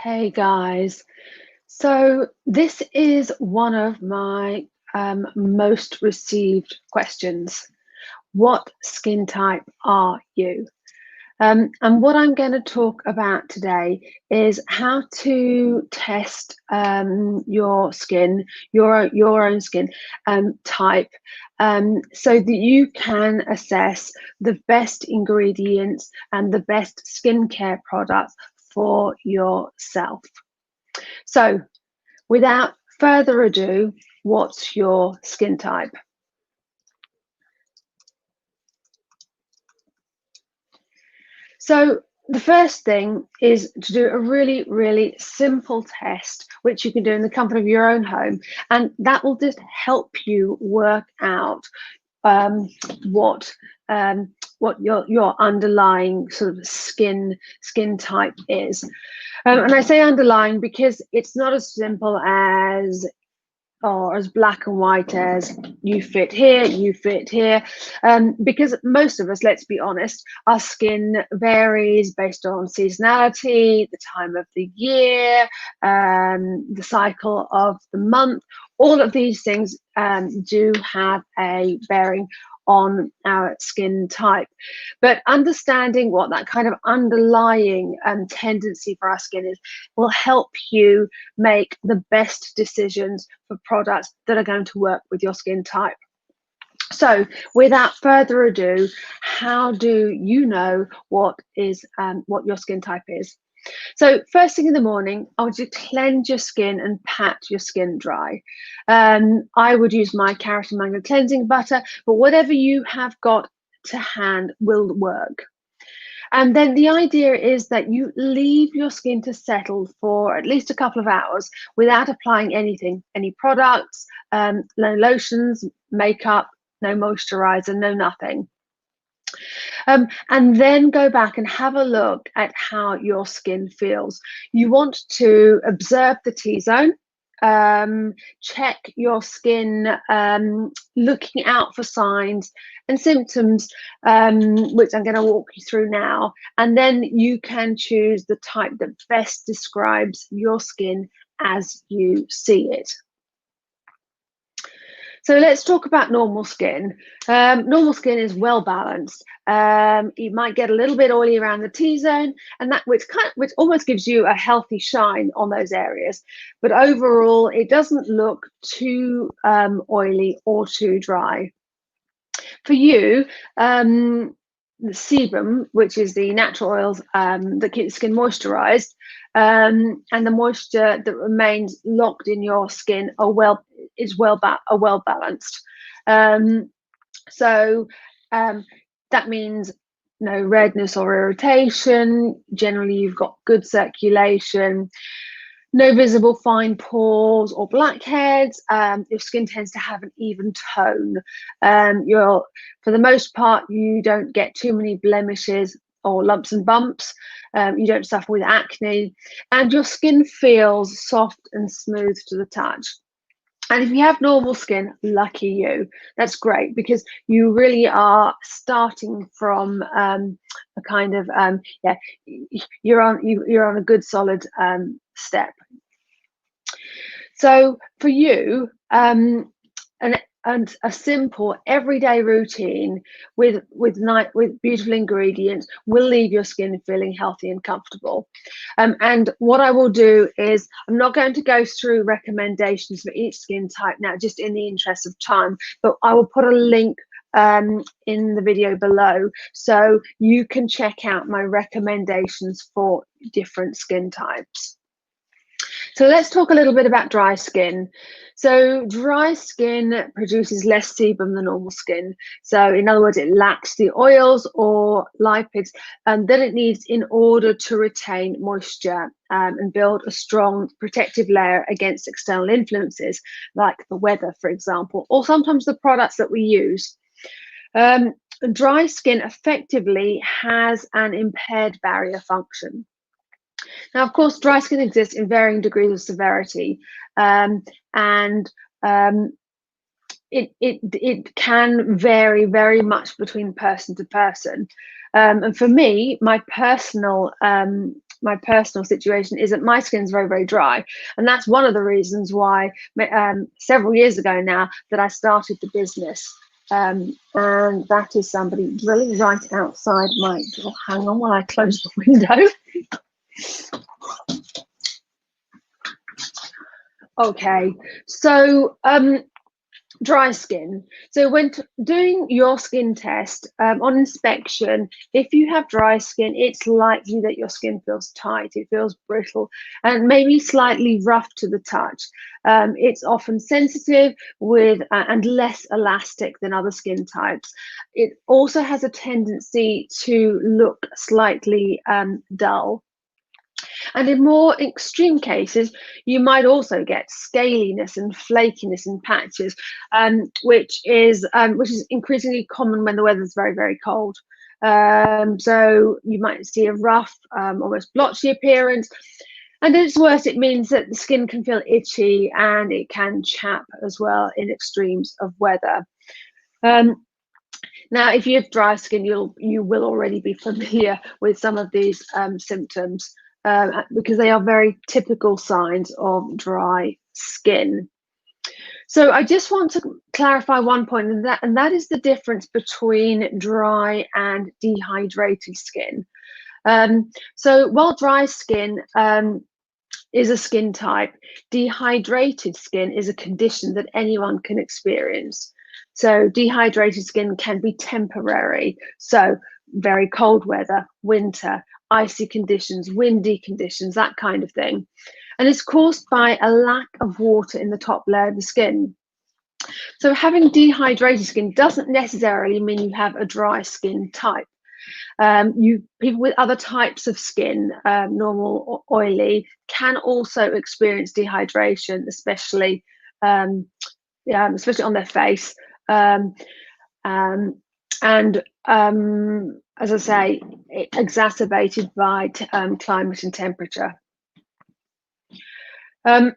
Hey guys, so this is one of my most received questions. What skin type are you? And what I'm going to talk about today is how to test your skin, your own skin type, so that you can assess the best ingredients and the best skincare products for yourself. So, without further ado, what's your skin type? So the first thing is to do a really, really simple test, which you can do in the comfort of your own home, and that will just help you work out um, what what your underlying sort of skin type is. And I say underlying because it's not as simple as or as black and white as you fit here, you fit here. Because most of us, let's be honest, our skin varies based on seasonality, the time of the year, the cycle of the month. All of these things do have a bearing on our skin type. But understanding what that kind of underlying tendency for our skin is will help you make the best decisions for products that are going to work with your skin type. So without further ado, how do you know what your skin type is? So first thing in the morning, I want you to cleanse your skin and pat your skin dry. I would use my carrot and mango cleansing butter, but whatever you have got to hand will work. And then the idea is that you leave your skin to settle for at least a couple of hours without applying anything, any products, no lotions, makeup, no moisturizer, no nothing. And then go back and have a look at how your skin feels. You want to observe the T-zone, check your skin, looking out for signs and symptoms, which I'm going to walk you through now. And then you can choose the type that best describes your skin as you see it. So let's talk about normal skin. Normal skin is well balanced. You might get a little bit oily around the T-zone, and that which almost gives you a healthy shine on those areas. But overall, it doesn't look too oily or too dry. For you, the sebum, which is the natural oils that keep the skin moisturized, and the moisture that remains locked in your skin are well balanced. So that means no redness or irritation. Generally, you've got good circulation. No visible fine pores or blackheads. Your skin tends to have an even tone. For the most part, you don't get too many blemishes or lumps and bumps. You don't suffer with acne, and your skin feels soft and smooth to the touch. And if you have normal skin, lucky you. That's great because you really are starting from a kind of you're on a good solid step. So for you, and a simple everyday routine with beautiful ingredients will leave your skin feeling healthy and comfortable. And what I will do is I'm not going to go through recommendations for each skin type now, just in the interest of time, but I will put a link in the video below so you can check out my recommendations for different skin types. So let's talk a little bit about dry skin. So dry skin produces less sebum than normal skin. So in other words, it lacks the oils or lipids that it needs in order to retain moisture and build a strong protective layer against external influences, like the weather, for example, or sometimes the products that we use. Dry skin effectively has an impaired barrier function. Now, of course, dry skin exists in varying degrees of severity, and it can vary very much between person to person. And for me, my personal my personal situation is that my skin's very, very dry, and that's one of the reasons why several years ago now that I started the business. And that is somebody really right outside my door. Hang on while I close the window. Okay, so dry skin. So when doing your skin test on inspection, if you have dry skin, it's likely that your skin feels tight, it feels brittle, and maybe slightly rough to the touch. It's often sensitive with and less elastic than other skin types. It also has a tendency to look slightly dull. And in more extreme cases, you might also get scaliness and flakiness in patches, which is increasingly common when the weather's very, very cold. So you might see a rough, almost blotchy appearance. And at its worst, it means that the skin can feel itchy and it can chap as well in extremes of weather. Now, if you have dry skin, you will already be familiar with some of these symptoms. Because they are very typical signs of dry skin. So I just want to clarify one point, and that is the difference between dry and dehydrated skin. So while dry skin is a skin type, dehydrated skin is a condition that anyone can experience. So dehydrated skin can be temporary. So very cold weather, winter, icy conditions, windy conditions, that kind of thing. And it's caused by a lack of water in the top layer of the skin. So having dehydrated skin doesn't necessarily mean you have a dry skin type. People with other types of skin, normal or oily, can also experience dehydration, especially on their face. As I say, exacerbated by climate and temperature. Let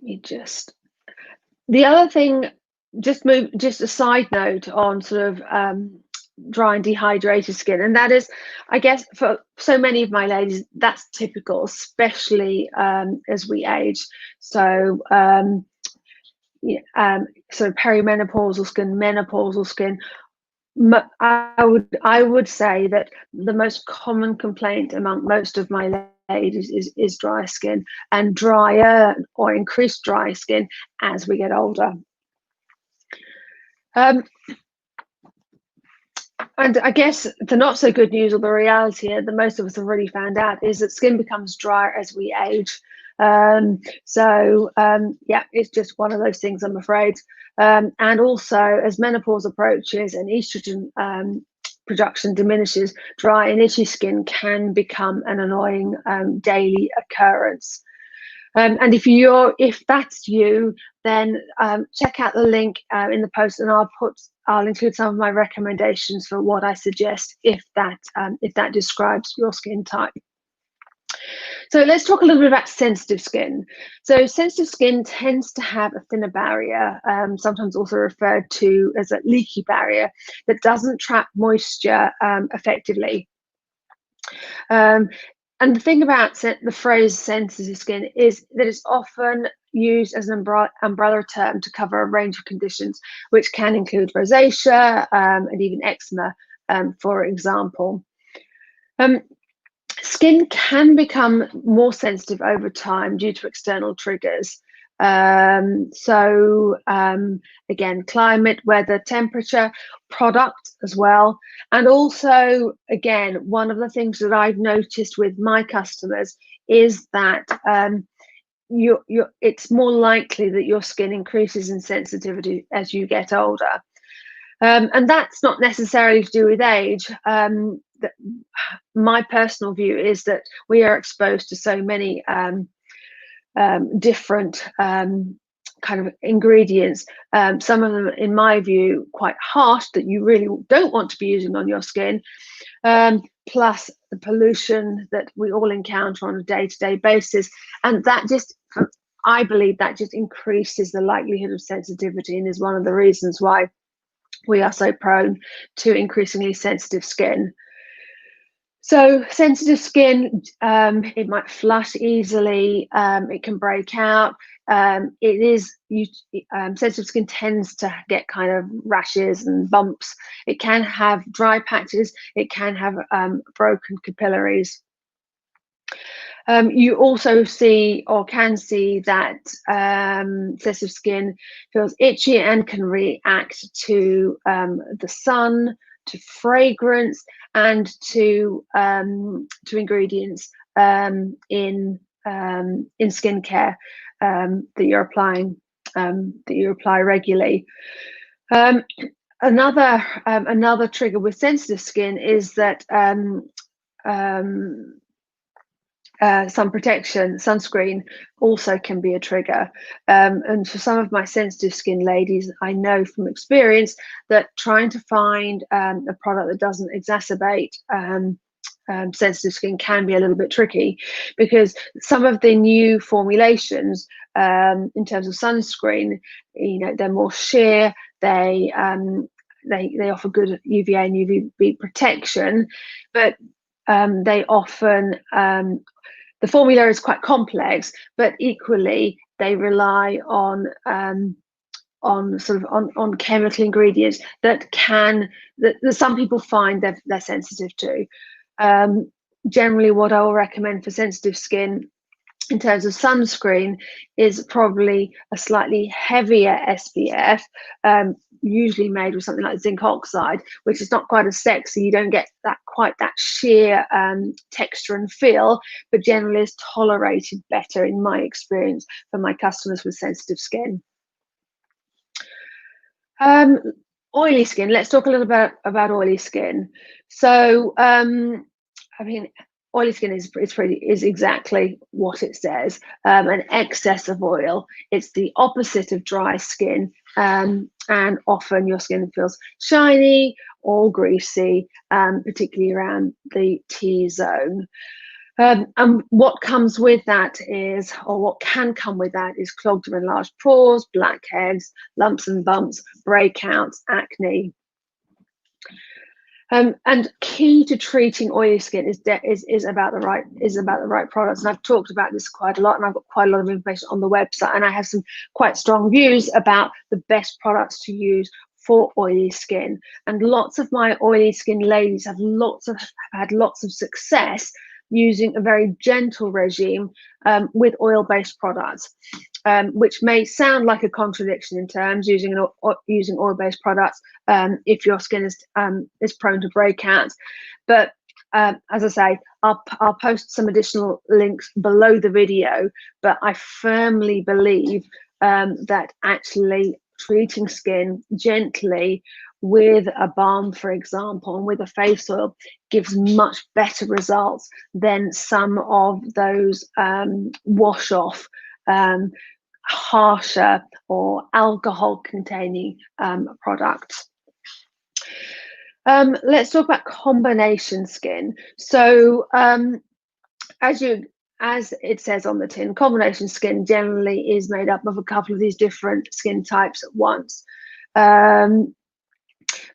me just. The other thing, just a side note on sort of dry and dehydrated skin, and that is, I guess, for so many of my ladies, that's typical, especially as we age. So sort of perimenopausal skin, menopausal skin. I would say that the most common complaint among most of my ladies is dry skin, and drier or increased dry skin as we get older. And I guess the not so good news, or the reality that most of us have already found out, is that skin becomes drier as we age. Yeah, it's just one of those things, I'm afraid. And also, as menopause approaches and estrogen production diminishes, dry and itchy skin can become an annoying daily occurrence. And if that's you, then check out the link in the post, and I'll include some of my recommendations for what I suggest if that describes your skin type. So let's talk a little bit about sensitive skin. So sensitive skin tends to have a thinner barrier, sometimes also referred to as a leaky barrier, that doesn't trap moisture effectively. And the thing about the phrase sensitive skin is that it's often used as an umbrella term to cover a range of conditions, which can include rosacea and even eczema, for example. Skin can become more sensitive over time due to external triggers. Again, climate, weather, temperature, product as well. And also, again, one of the things that I've noticed with my customers is that it's more likely that your skin increases in sensitivity as you get older. And that's not necessarily to do with age. My personal view is that we are exposed to so many different kind of ingredients, some of them, in my view, quite harsh, that you really don't want to be using on your skin, plus the pollution that we all encounter on a day-to-day basis. And that I believe that just increases the likelihood of sensitivity, and is one of the reasons why we are so prone to increasingly sensitive skin. So sensitive skin, it might flush easily, it can break out. Sensitive skin tends to get kind of rashes and bumps. It can have dry patches. It can have broken capillaries. You also see or can see that sensitive skin feels itchy and can react to the sun, to fragrance, and to ingredients in skincare that you're applying, that you apply regularly. Another trigger with sensitive skin is that sun protection, sunscreen also can be a trigger. And for some of my sensitive skin ladies, I know from experience that trying to find a product that doesn't exacerbate sensitive skin can be a little bit tricky, because some of the new formulations in terms of sunscreen, they're more sheer, they offer good UVA and UVB protection, but they often the formula is quite complex, but equally they rely on chemical ingredients that some people find they're sensitive to. Generally, what I will recommend for sensitive skin in terms of sunscreen is probably a slightly heavier SPF, usually made with something like zinc oxide, which is not quite as sexy. You don't get quite that sheer texture and feel, but generally is tolerated better, in my experience, for my customers with sensitive skin. Oily skin. Let's talk a little bit about oily skin. So, oily skin is exactly what it says, an excess of oil. It's the opposite of dry skin, and often your skin feels shiny or greasy, particularly around the T-zone. And what comes with that is, or what can come with that is, clogged or enlarged pores, blackheads, lumps and bumps, breakouts, acne. And key to treating oily skin is about the right products. And I've talked about this quite a lot, and I've got quite a lot of information on the website, and I have some quite strong views about the best products to use for oily skin. And lots of my oily skin ladies have had lots of success using a very gentle regime with oil-based products, which may sound like a contradiction in terms, using oil-based products if your skin is prone to breakouts. But as I say, I'll post some additional links below the video, but I firmly believe that actually treating skin gently with a balm, for example, and with a face oil gives much better results than some of those wash off, harsher or alcohol containing products. Let's talk about combination skin. So as it says on the tin, combination skin generally is made up of a couple of these different skin types at once.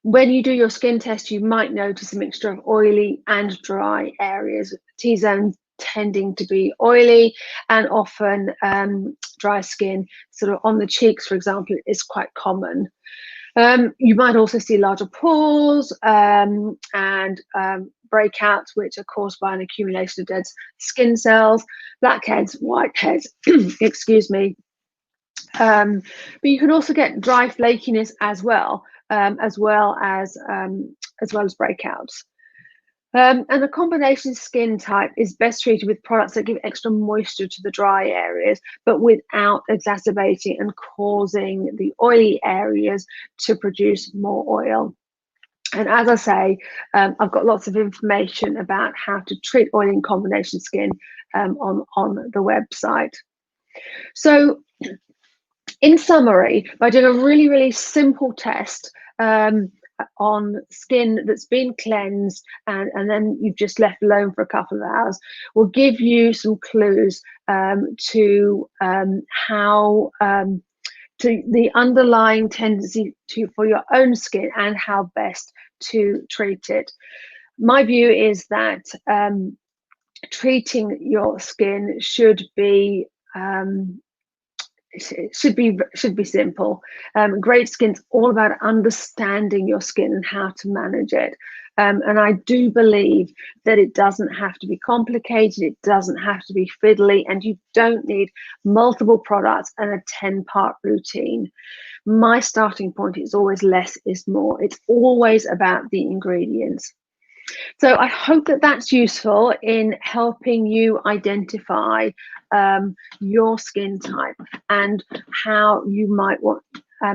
When you do your skin test, you might notice a mixture of oily and dry areas, T-zone tending to be oily, and often dry skin sort of on the cheeks, for example, is quite common. You might also see larger pores and breakouts, which are caused by an accumulation of dead skin cells, blackheads, whiteheads, excuse me. But you can also get dry flakiness as well as breakouts. And a combination skin type is best treated with products that give extra moisture to the dry areas, but without exacerbating and causing the oily areas to produce more oil. And as I say, I've got lots of information about how to treat oily and combination skin on the website. So in summary, by doing a really, really simple test on skin that's been cleansed and then you've just left alone for a couple of hours, will give you some clues to how to the underlying tendency for your own skin and how best to treat it. My view is that treating your skin should be simple. Great skin's all about understanding your skin and how to manage it. And I do believe that it doesn't have to be complicated, it doesn't have to be fiddly, and you don't need multiple products and a 10-part routine. My starting point is always less is more. It's always about the ingredients. So I hope that that's useful in helping you identify your skin type and how you might want,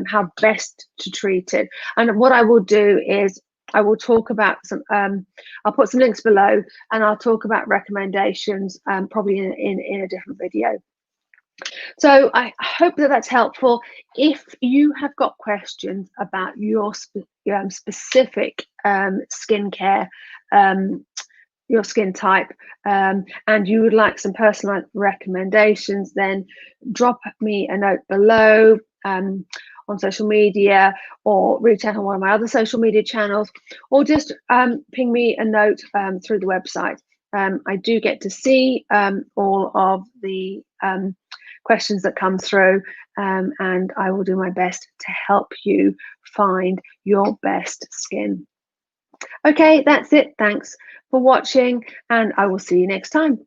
how best to treat it. And what I will do is I will talk about some, I'll put some links below, and I'll talk about recommendations probably in a different video. So I hope that that's helpful. If you have got questions about your specific skincare, your skin type, and you would like some personalized recommendations, then drop me a note below on social media, or reach out on one of my other social media channels, or just ping me a note through the website. I do get to see all of the questions that come through, and I will do my best to help you find your best skin. Okay, that's it. Thanks for watching, and I will see you next time.